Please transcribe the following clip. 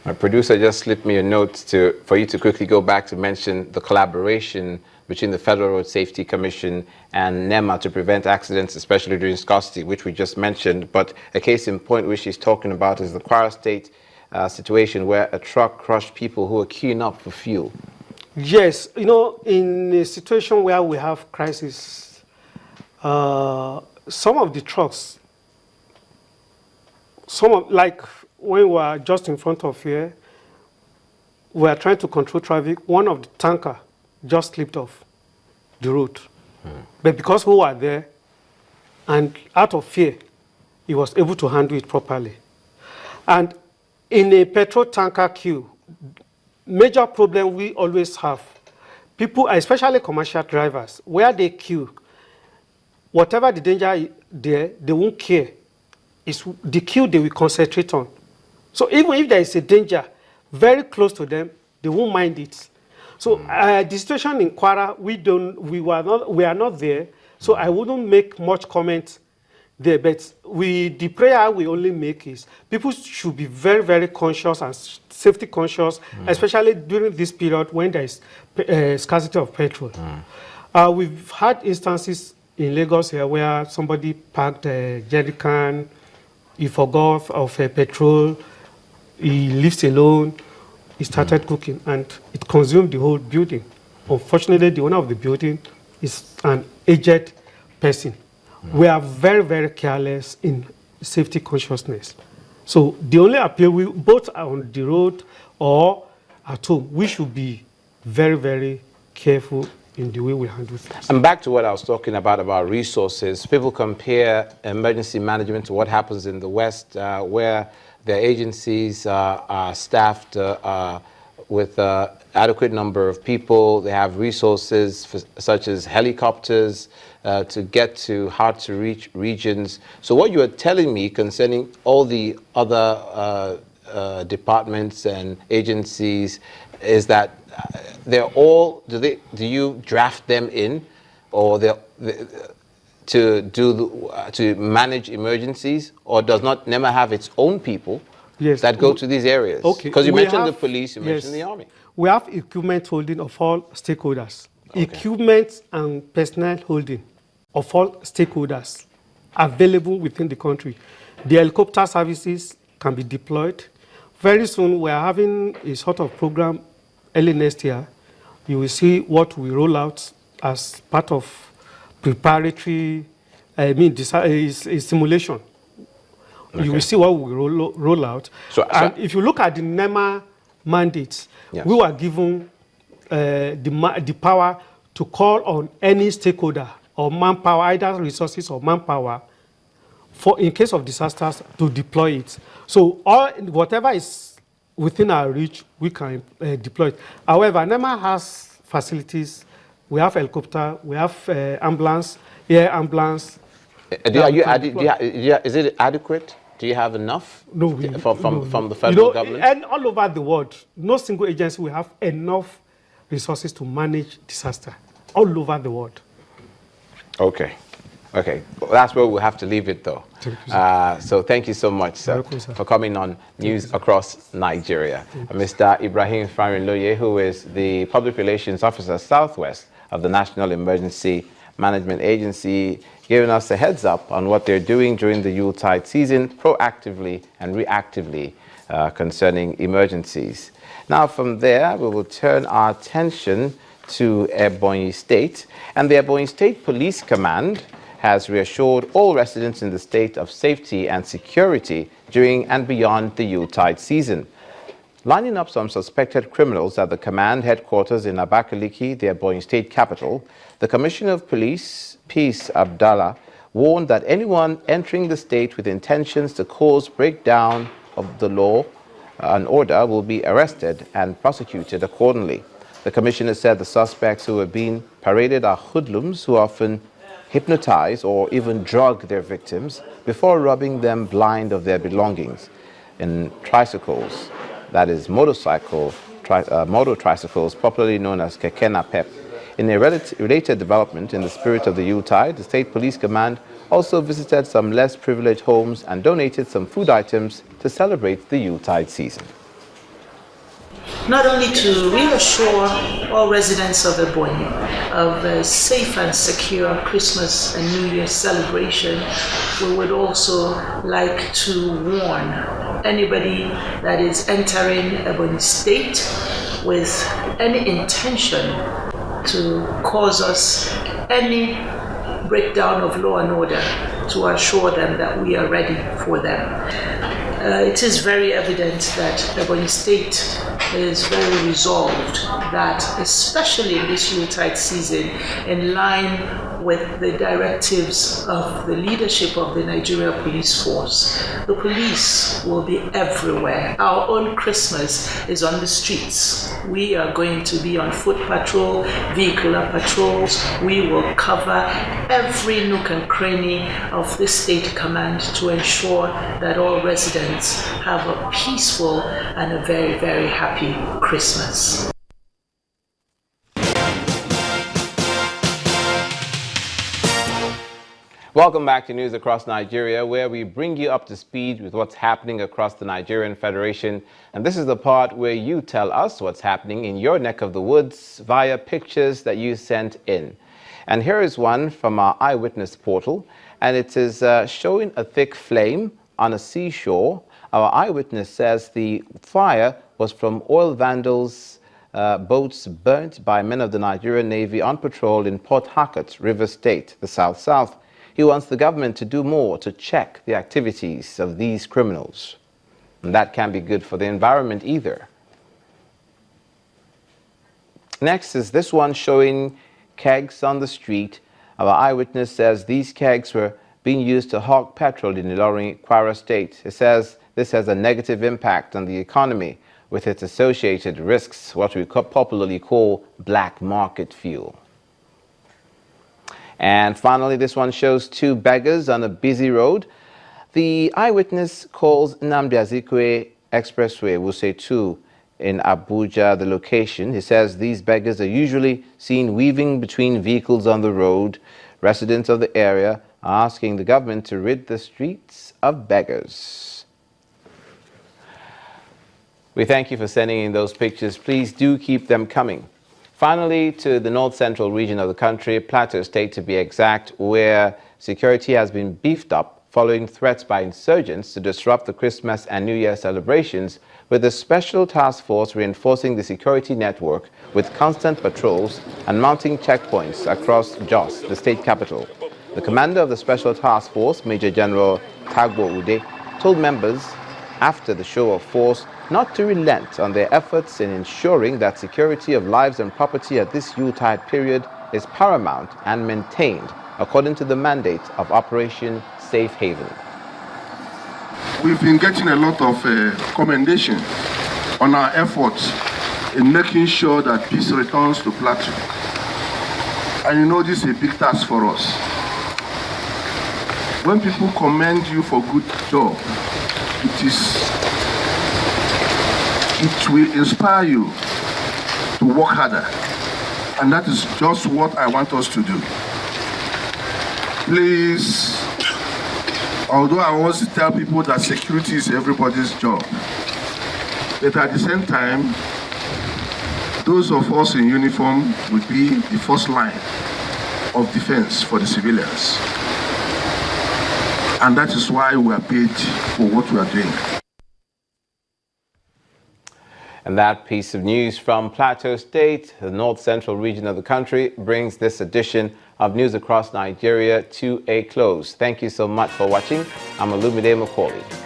My producer just slipped me a note for you to quickly go back to mention the collaboration between the Federal Road Safety Commission and NEMA to prevent accidents, especially during scarcity, which we just mentioned. But a case in point which she's talking about is the Kwara State situation where a truck crushed people who were queuing up for fuel. Yes, in a situation where we have crisis, some of the trucks, like when we were just in front of here, we were trying to control traffic. One of the tanker just slipped off the road. But because we were there, and out of fear, he was able to handle it properly. And in a petrol tanker queue, major problem we always have, people, especially commercial drivers, where they queue, whatever the danger there, they won't care. It's the queue they will concentrate on. So even if there is a danger very close to them, they won't mind it. So the situation in Kwara, we are not there. So I wouldn't make much comment there. But the prayer we only make is people should be very, very conscious and safety conscious, especially during this period when there is scarcity of petrol. We've had instances in Lagos here where somebody parked a jerry can, he forgot of petrol, he lives alone, he started cooking, and it consumed the whole building. Unfortunately, the owner of the building is an aged person. We are very, very careless in safety consciousness. So the only appeal, both on the road or at home, we should be very, very careful in the way we handle things. And back to what I was talking about resources. People compare emergency management to what happens in the West, where their agencies are staffed with adequate number of people. They have resources such as helicopters to get to hard-to-reach regions. So what you are telling me concerning all the other departments and agencies is that they're all, do you draft them in, or to manage emergencies, or does not NEMA have its own people that go to these areas? Okay. Because you mentioned the police, you mentioned the army. We have equipment holding of all stakeholders. Okay. Equipment and personnel holding of all stakeholders available within the country. The helicopter services can be deployed. Very soon, we are having a sort of program early next year. You will see what we roll out as part of preparatory, simulation. Okay. You will see what we roll out. And if you look at the NEMA mandates, we were given the power to call on any stakeholder or manpower, either resources or manpower, in case of disasters, to deploy it. So whatever is within our reach, we can deploy it. However, NEMA has facilities. We have helicopter, we have ambulance, air ambulance. Is it adequate? Do you have enough from the federal government? And all over the world, no single agency will have enough resources to manage disaster all over the world. Okay. Well, that's where we'll have to leave it, though. So thank you so much, sir, for coming on News Across Nigeria. Mr. Ibrahim Farinloye, who is the Public Relations Officer Southwest of the National Emergency Management Agency, giving us a heads up on what they're doing during the Yuletide season, proactively and reactively concerning emergencies. Now, from there, we will turn our attention to Ebonyi State, and the Ebonyi State Police Command has reassured all residents in the state of safety and security during and beyond the Yuletide season. Lining up some suspected criminals at the command headquarters in Abakaliki, the Ebonyi State capital, the Commissioner of Police, Peace Abdallah, warned that anyone entering the state with intentions to cause breakdown of the law and order will be arrested and prosecuted accordingly. The Commissioner said the suspects who are being paraded are hoodlums who often hypnotize or even drug their victims before robbing them blind of their belongings in tricycles, that is motor tricycles, popularly known as keke napep. In a related development in the spirit of the Yuletide, the State Police Command also visited some less privileged homes and donated some food items to celebrate the Yuletide season. not only to reassure all residents of Ebonyi of a safe and secure Christmas and New Year celebration, we would also like to warn anybody that is entering Ebonyi State with any intention to cause us any breakdown of law and order, to assure them that we are ready for them. It is very evident that Ebonyi State is very resolved that, especially in this Yuletide season, in line with the directives of the leadership of the Nigeria Police Force, the police will be everywhere. Our own Christmas is on the streets. We are going to be on foot patrol, vehicular patrols. We will cover every nook and cranny of the state command to ensure that all residents have a peaceful and a very, very happy Christmas. Welcome back to News Across Nigeria, where we bring you up to speed with what's happening across the Nigerian Federation. And this is the part where you tell us what's happening in your neck of the woods via pictures that you sent in. And here is one from our eyewitness portal, and it is showing a thick flame on a seashore. Our eyewitness says the fire was from oil vandals' boats burnt by men of the Nigerian Navy on patrol in Port Harcourt, River State, the South. He wants the government to do more to check the activities of these criminals. And that can't be good for the environment either. Next is this one showing kegs on the street. Our eyewitness says these kegs were being used to hawk petrol in Ilorin, Kwara State. It says this has a negative impact on the economy with its associated risks, what we popularly call black market fuel. And finally, this one shows two beggars on a busy road. The eyewitness calls Nnamdi Azikiwe Expressway, Wuse 2, in Abuja, the location. He says these beggars are usually seen weaving between vehicles on the road. Residents of the area are asking the government to rid the streets of beggars. We thank you for sending in those pictures. Please do keep them coming. Finally, to the north-central region of the country, Plateau State to be exact, where security has been beefed up following threats by insurgents to disrupt the Christmas and New Year celebrations, with a special task force reinforcing the security network with constant patrols and mounting checkpoints across Jos, the state capital. The commander of the special task force, Major General Tagbo Ude, told members after the show of force not to relent on their efforts in ensuring that security of lives and property at this Yuletide period is paramount and maintained according to the mandate of Operation Safe Haven. We've been getting a lot of commendation on our efforts in making sure that peace returns to Plateau. And you know this is a big task for us. When people commend you for good job, it will inspire you to work harder. And that is just what I want us to do. Please, although I want to tell people that security is everybody's job, but at the same time, those of us in uniform will be the first line of defense for the civilians. And that is why we are paid for what we are doing. And that piece of news from Plateau State, the north-central region of the country, brings this edition of News Across Nigeria to a close. Thank you so much for watching. I'm Olumide Macaulay.